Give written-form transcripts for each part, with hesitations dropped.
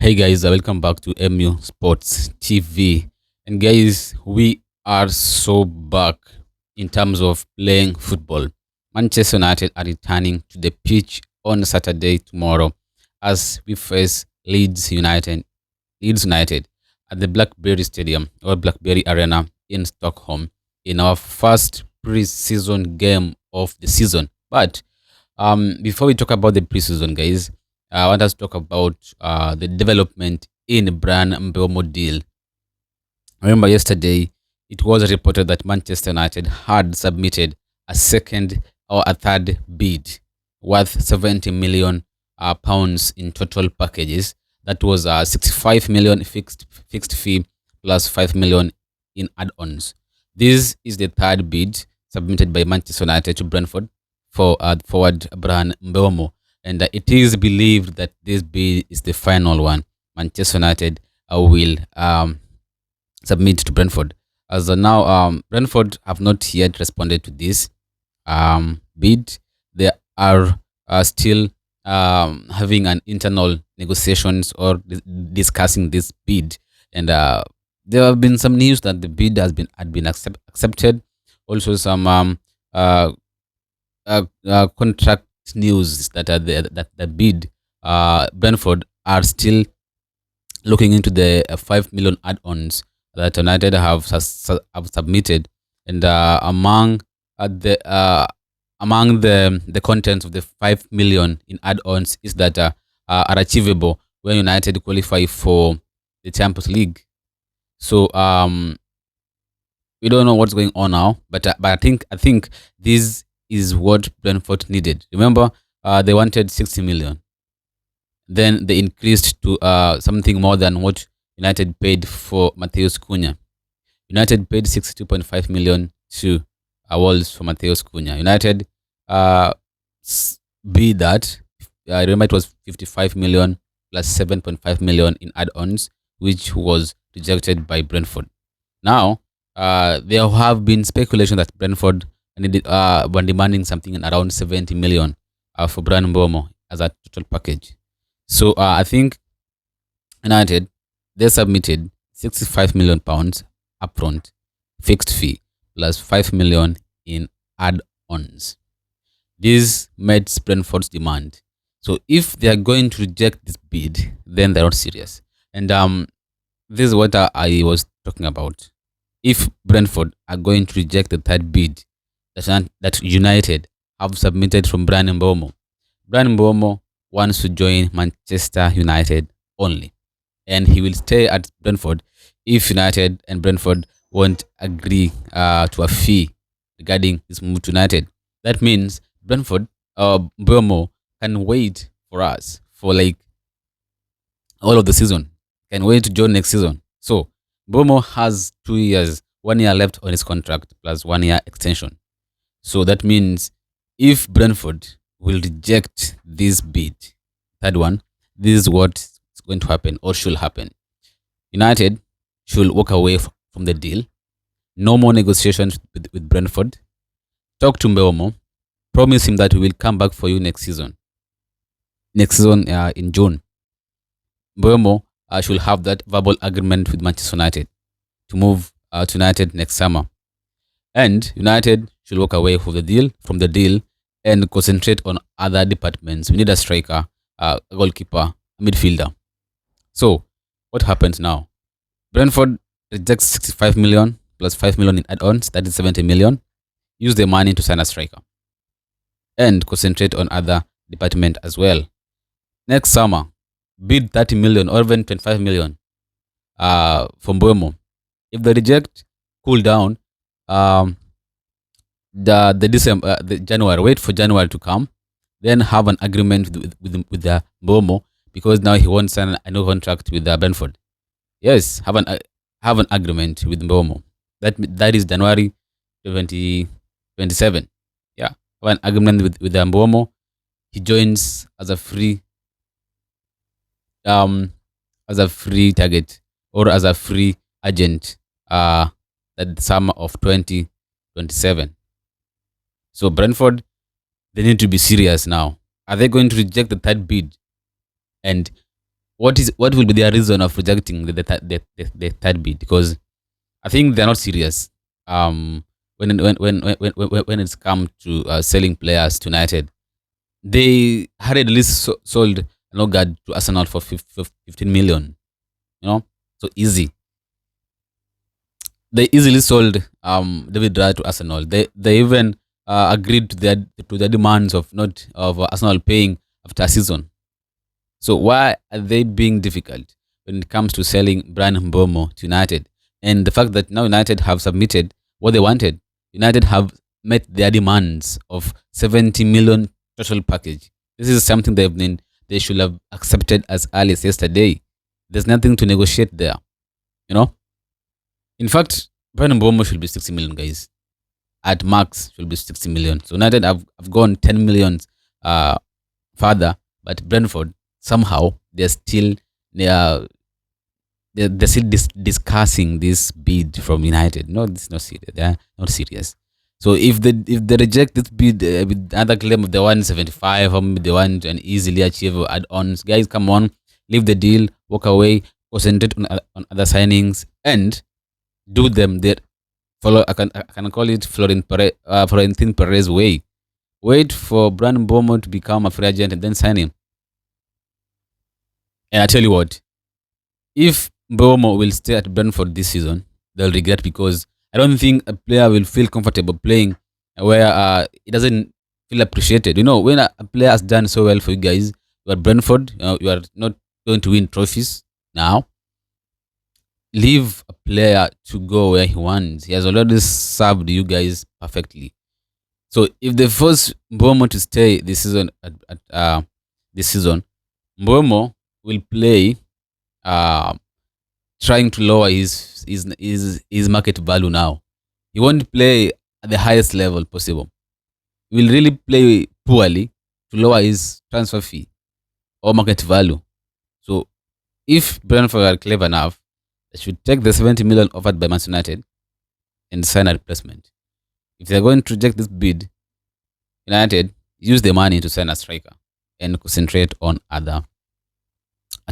Hey guys, welcome back to MU Sports TV. And guys, we are so back in terms of playing football. Manchester United are returning to the pitch on Saturday tomorrow as we face Leeds United at the Blackberry Stadium or Blackberry Arena in Stockholm in our first pre-season game of the season. But before we talk about the preseason, guys, I want us to talk about the development in Bryan Mbeumo deal. Remember, yesterday it was reported that Manchester United had submitted a second or a third bid worth 70 million pounds in total packages. That was 65 million fixed fee plus 5 million in add-ons. This is the third bid submitted by Manchester United to Brentford for forward Bryan Mbeumo, and it is believed that this bid is the final one Manchester United will submit to Brentford. As of now, Brentford have not yet responded to this bid. They are still having an internal negotiations or discussing this bid, and there have been some news that the bid had been accepted. Also, some contract news that the bid Brentford are still looking into the 5 million add-ons that United have submitted, and among the contents of the 5 million in add-ons is that are achievable when United qualify for the Champions League. So we don't know what's going on now, but I think this is what Brentford needed. Remember, they wanted 60 million. Then they increased to something more than what United paid for Matheus Cunha. United paid 62.5 million to Wolves for Matheus Cunha. United bid that. I remember it was 55 million plus 7.5 million in add-ons, which was rejected by Brentford. Now, there have been speculation that Brentford were demanding something in around 70 million for Bryan Mbeumo as a total package. So I think United, they submitted 65 million pounds upfront fixed fee plus 5 million in add-ons. This met Brentford's demand. So if they are going to reject this bid, then they're not serious. And this is what I was talking about. If Brentford are going to reject the third bid that United have submitted from Bryan Mbeumo, Bryan Mbeumo wants to join Manchester United only, and he will stay at Brentford if United and Brentford won't agree to a fee regarding his move to United. That means Brentford, Mbeumo can wait for us for like all of the season, can wait to join next season. So Mbeumo has 2 years, 1 year left on his contract plus 1 year extension. So that means if Brentford will reject this bid, third one, this is what is going to happen or should happen. United should walk away from the deal. No more negotiations with Brentford. Talk to Mbeumo. Promise him that we will come back for you next season. Next season in June. Mbeumo should have that verbal agreement with Manchester United to move to United next summer. And United should walk away from the deal and concentrate on other departments. We need a striker, a goalkeeper, a midfielder. So what happens now? Brentford rejects 65 million plus 5 million in add-ons, that is 70 million. Use the money to sign a striker and concentrate on other department as well. Next summer, bid 30 million or even 25 million from Mbeumo. If they reject, cool down. The January, wait for January to come, then have an agreement with the Mbeumo, because now he won't sign a new contract with the Brentford. Yes, have an agreement with Mbeumo. That is January 2027. Yeah, have an agreement with the Mbeumo. He joins as a free target or as a free agent that summer of 2027. So Brentford, they need to be serious now. Are they going to reject the third bid and what will be their reason of rejecting the third bid? Because I think they're not serious. When it's come to selling players to United, they hurriedly sold Nogard to Arsenal for 15 million. You know, so easy. They easily sold David Raya to Arsenal. They even agreed to their demands of not of Arsenal paying after a season. So why are they being difficult when it comes to selling Bryan Mbeumo to United? And the fact that now United have submitted what they wanted, United have met their demands of 70 million total package. This is something they should have accepted as early as yesterday. There's nothing to negotiate there. You know. In fact, Bryan Mbeumo should be 60 million, guys. At max should be 60 million. So United have gone 10 million further, but Brentford somehow they're still discussing this bid from United. No, this is not serious. They're not serious. So if they reject this bid with another claim of the 175, or maybe they want an easily achievable add-ons, guys, come on, leave the deal, walk away, concentrate on other signings, and do them. That follow. I can call it Florentine Perez way. Wait for Bryan Mbeumo to become a free agent and then sign him. And I tell you what, if Mbeumo will stay at Brentford this season, they'll regret, because I don't think a player will feel comfortable playing where he doesn't feel appreciated. You know, when a player has done so well for you guys, you are Brentford, you are not going to win trophies now. Leave a player to go where he wants. He has already served you guys perfectly. So if they force Mbeumo to stay this season this season, Mbeumo will play trying to lower his market value now. He won't play at the highest level possible. He will really play poorly to lower his transfer fee or market value. So if Brentford are clever enough, they should take the 70 million offered by Manchester United and sign a replacement. If they're going to reject this bid, United use the money to sign a striker and concentrate on other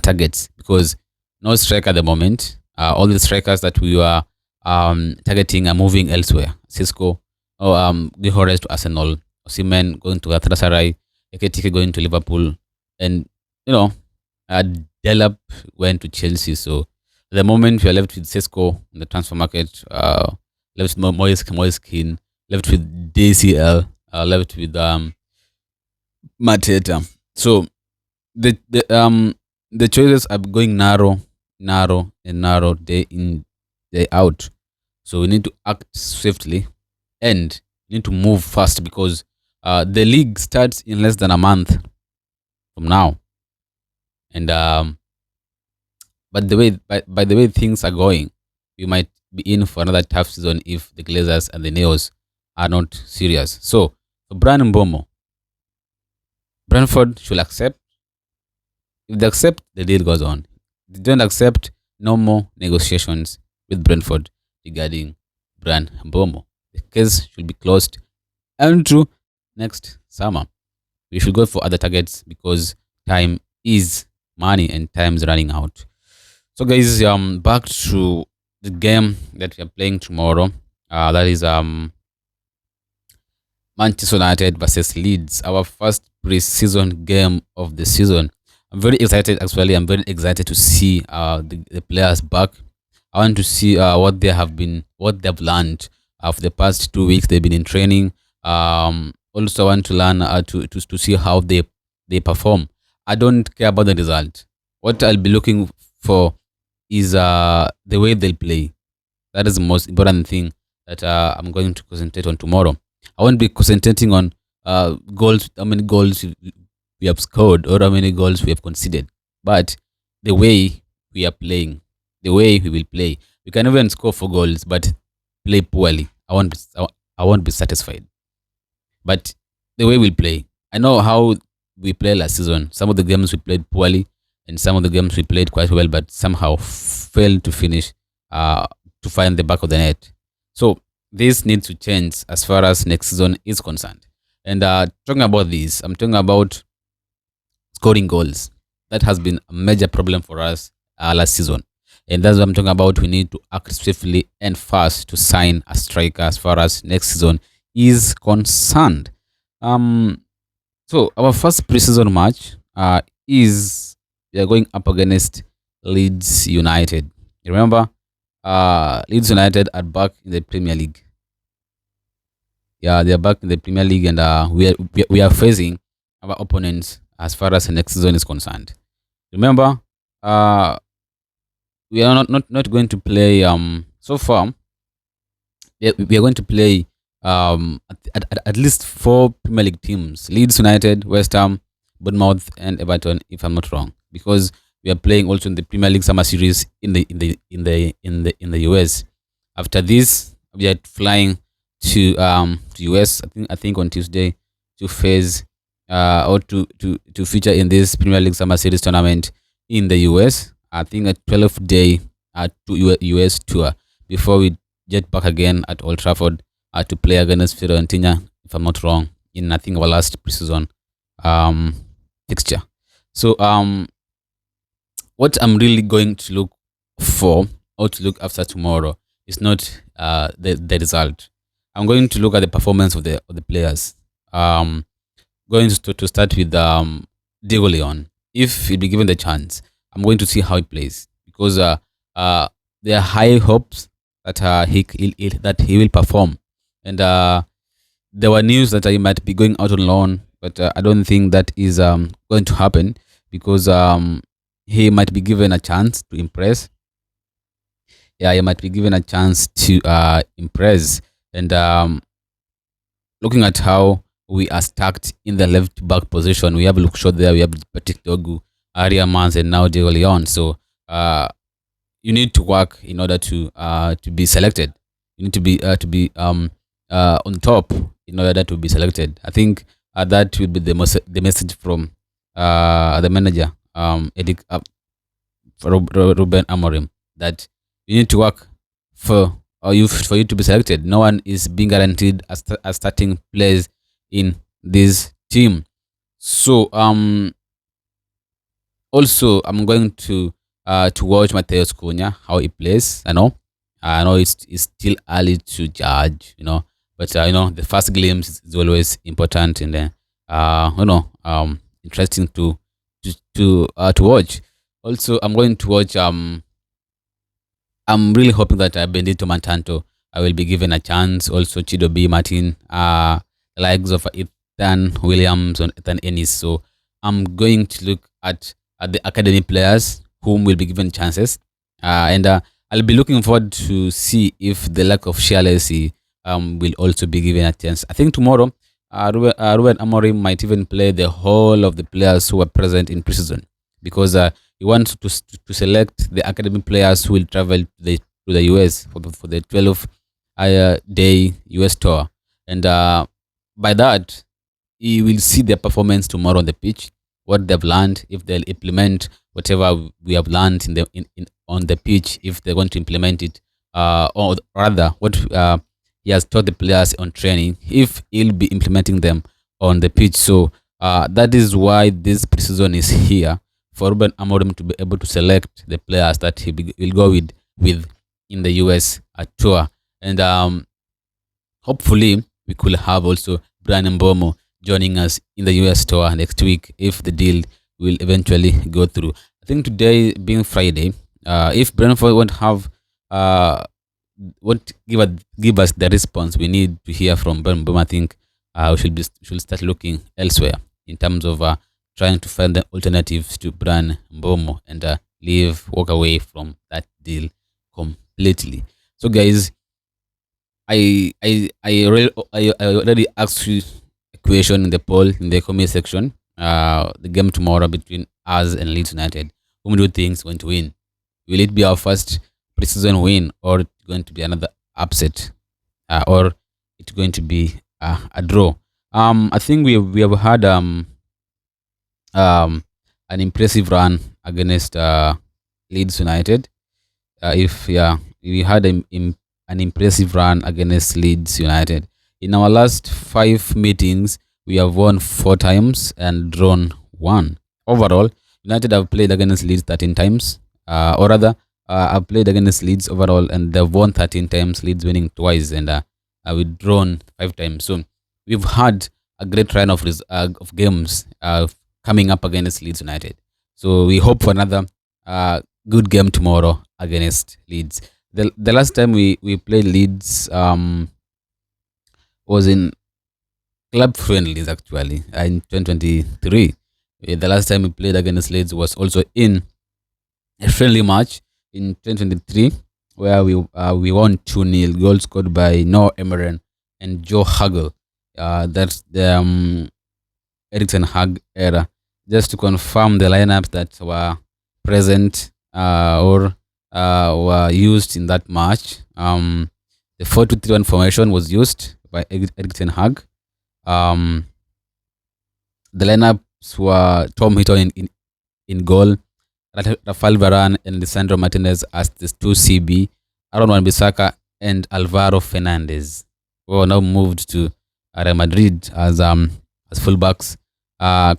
targets, because no striker at the moment. All the strikers that we are targeting are moving elsewhere. Cisco, Gihores to Arsenal, Osimhen going to Galatasaray, Ekitike going to Liverpool, and Delap went to Chelsea. So at the moment we are left with Cisco in the transfer market, left with Moise Kean, left with DCL, left with Mateta. So the choices are going narrow day in, day out. So we need to act swiftly and need to move fast, because the league starts in less than a month from now. And but by the way things are going, we might be in for another tough season if the Glazers and the Neos are not serious. So for Bryan Mbeumo, Brentford should accept. If they accept, the deal goes on. If they don't accept, no more negotiations with Brentford regarding Bryan Mbeumo. The case should be closed until next summer. We should go for other targets, because time is money and time is running out. So guys, back to the game that we are playing tomorrow. That is Manchester United versus Leeds, our first pre-season game of the season. I'm very excited. Actually, I'm very excited to see the players back. I want to see what they've learned for the past 2 weeks. They've been in training. Also, I want to learn to see how they perform. I don't care about the result. What I'll be looking for is the way they'll play. That is the most important thing that I'm going to concentrate on tomorrow. I won't be concentrating on goals, how many goals we have scored or how many goals we have conceded, but the way we are playing, the way we will play. We can even score 4 goals, but play poorly. I won't be satisfied. But the way we play, I know how we played last season. Some of the games we played poorly, and some of the games we played quite well, but somehow failed to finish, to find the back of the net. So this needs to change as far as next season is concerned. And talking about this, I'm talking about scoring goals. that has been a major problem for us last season. And that's what I'm talking about. We need to act swiftly and fast to sign a striker as far as next season is concerned. Um, so our first preseason match is we are going up against Leeds United. Remember, Leeds United are back in the Premier League. Yeah, they are back in the Premier League, and we are facing our opponents as far as the next season is concerned. Remember, uh, we are not going to play. So far, we are going to play at least four Premier League teams: Leeds United, West Ham, Bournemouth, and Everton. If I'm not wrong, because we are playing also in the Premier League Summer Series in the US. After this, we are flying to US. I think on Tuesday to face or to feature in this Premier League Summer Series tournament in the US. I think a 12-day US tour before we jet back again at Old Trafford to play against Fiorentina, if I'm not wrong, in I think our last preseason um, fixture. So what I'm really going to look for or to look after tomorrow is not the result. I'm going to look at the performance of the players. Going to start with Diego Leon. If he'll be given the chance, I'm going to see how he plays because there are high hopes that that he will perform. And there were news that he might be going out on loan, but I don't think that is going to happen because he might be given a chance to impress. Yeah, he might be given a chance to impress. And looking at how we are stacked in the left back position, we have Luke Shaw there, we have Patrick Dogu, Aria Mans, and now Diego Leon. So you need to work in order to be selected. You need to be on top in order to be selected. I think that will be the message from the manager, Ruben Amorim, that you need to work for you to be selected. No one is being guaranteed a starting place in this team. So also I'm going to watch Mateus Cunha, how he plays. I know it's still early to judge, but the first glimpse is always important, and then interesting to watch. Also, I'm going to watch. I'm really hoping that Benedito Mantanto I will be given a chance. Also, Chido B. Martin, the likes of Ethan Williams and Ethan Ennis. So I'm going to look at the academy players whom will be given chances, and I'll be looking forward to see if the lack of Shalesi will also be given a chance. I think tomorrow, Ruben Amorim might even play the whole of the players who are present in preseason because he wants to select the academy players who will travel to the US for the 12-day US tour, and by that he will see their performance tomorrow on the pitch, what they've learned, if they'll implement whatever we have learned in on the pitch, if they're going to implement it, or rather what he has taught the players on training, if he'll be implementing them on the pitch. So that is why this preseason is here, for Ruben Amorim to be able to select the players that will go with in the US tour. And hopefully we could have also Bryan Mbeumo joining us in the US tour next week if the deal will eventually go through. I think today being Friday, if Brentford won't give us the response we need to hear from Bryan Mbeumo, I think we should start looking elsewhere in terms of trying to find the alternatives to Bryan Mbeumo and walk away from that deal completely. So guys, I already asked you a question in the poll in the comment section. The game tomorrow between us and Leeds United, whom do you think is going to win? Will it be our first preseason win, or it's going to be another upset, or it's going to be a draw? I think we have had an impressive run against Leeds United. We had an impressive run against Leeds United. In our last 5 meetings, we have won 4 times and drawn 1. Overall, United have played against Leeds 13 times, or rather, I've played against Leeds overall, and they've won 13 times. Leeds winning twice, and we've drawn 5 times. So we've had a great run of games coming up against Leeds United. So we hope for another good game tomorrow against Leeds. The last time we played Leeds was in club friendlies actually in 2023. The last time we played against Leeds was also in a friendly match in 2023 where we won 2-0, goals scored by Noah Emeren and Joe Hagel. That's the Ericsson Hag era. Just to confirm the lineups that were present or were used in that match. The 4-2-3-1 formation was used by Ericsson Hag. The lineups were Tom Hitton in goal, Rafael Varane and Lisandro Martinez as the 2CB, Aaron Wan-Bissaka and Alvaro Fernandez, who are now moved to Real Madrid as fullbacks.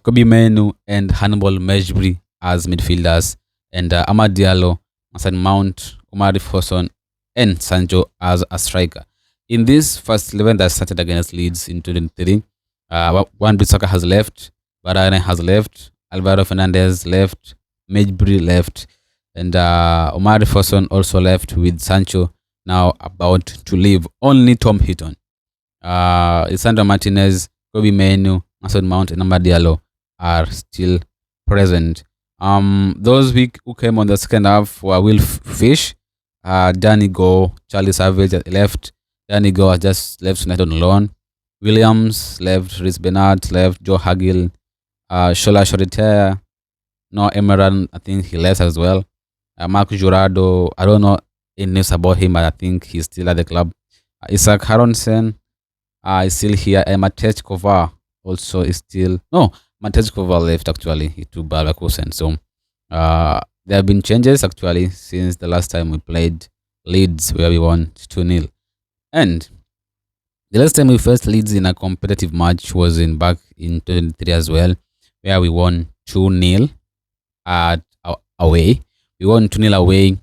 Kobe Menu and Hannibal Mejbri as midfielders, and Amad Diallo, Mason Mount, Omar Foson, and Sancho as a striker. In this first 11 that started against Leeds in 2023, Wan-Bissaka has left, Varane has left, Alvaro Fernandez left, Mejbri left, and Omar Foson also left, with Sancho now about to leave. Only Tom Hitton, Lisandro Martinez, Kobe Menu, Mason Mount, and Amad Diallo are still present. Those who came on the second half were Will Fish, Danny Go, Charlie Savage left. Danny Go has just left United on loan. Williams left, Rhys Bernard left, Joe Hagel, Shola Shoretire, no Emeran, I think he left as well. Marcus Jurado, I don't know any news about him, but I think he's still at the club. Isaac Haronsen is still here, and Matej Kovar also is still. No, Matej Kovar left actually. He took Leverkusen. So there have been changes actually since the last time we played Leeds, where we won 2-0. And the last time we faced Leeds in a competitive match was back in 2023 as well, where we won 2-0 at away. We won 2-0 away.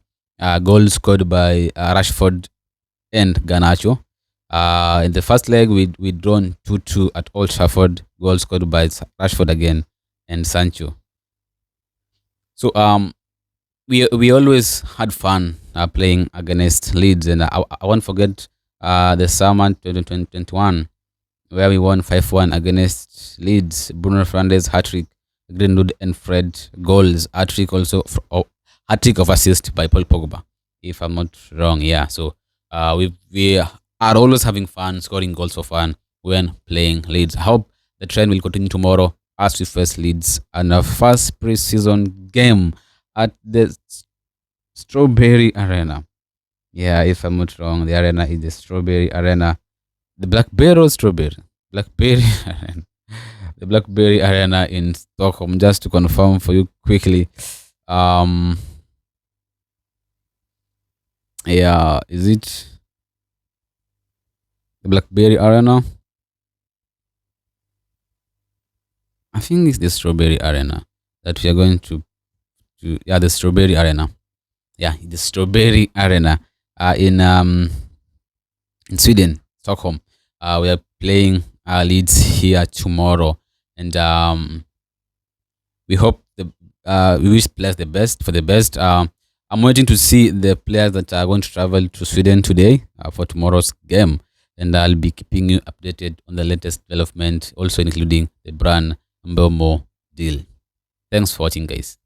Goals scored by Rashford and Garnacho. In the first leg, we drawn 2-2 at Old Trafford. Goals scored by Rashford again and Sancho. So we always had fun playing against Leeds, and I won't forget the summer 2021 where we won 5-1 against Leeds. Bruno Fernandes hat-trick, Greenwood and Fred goals, hat-trick also, hat-trick of assist by Paul Pogba, if I'm not wrong. Yeah, so we are always having fun, scoring goals for fun when playing Leeds. I hope the trend will continue tomorrow as we face Leeds and our first pre-season game at the Strawberry Arena. Yeah, if I'm not wrong, the arena is the Strawberry Arena. The Blackberry or Strawberry? Blackberry Arena. The Blackberry Arena in Stockholm, just to confirm for you quickly. Yeah, is it the Blackberry Arena? I think it's the Strawberry Arena that we are going to yeah, the Strawberry Arena. Yeah, the Strawberry Arena in Sweden, Stockholm. We are playing Leeds here tomorrow, and we hope we wish players the best for the best. I'm waiting to see the players that are going to travel to Sweden today for tomorrow's game, and I'll be keeping you updated on the latest development, also including the Bryan Mbeumo deal. Thanks for watching, guys.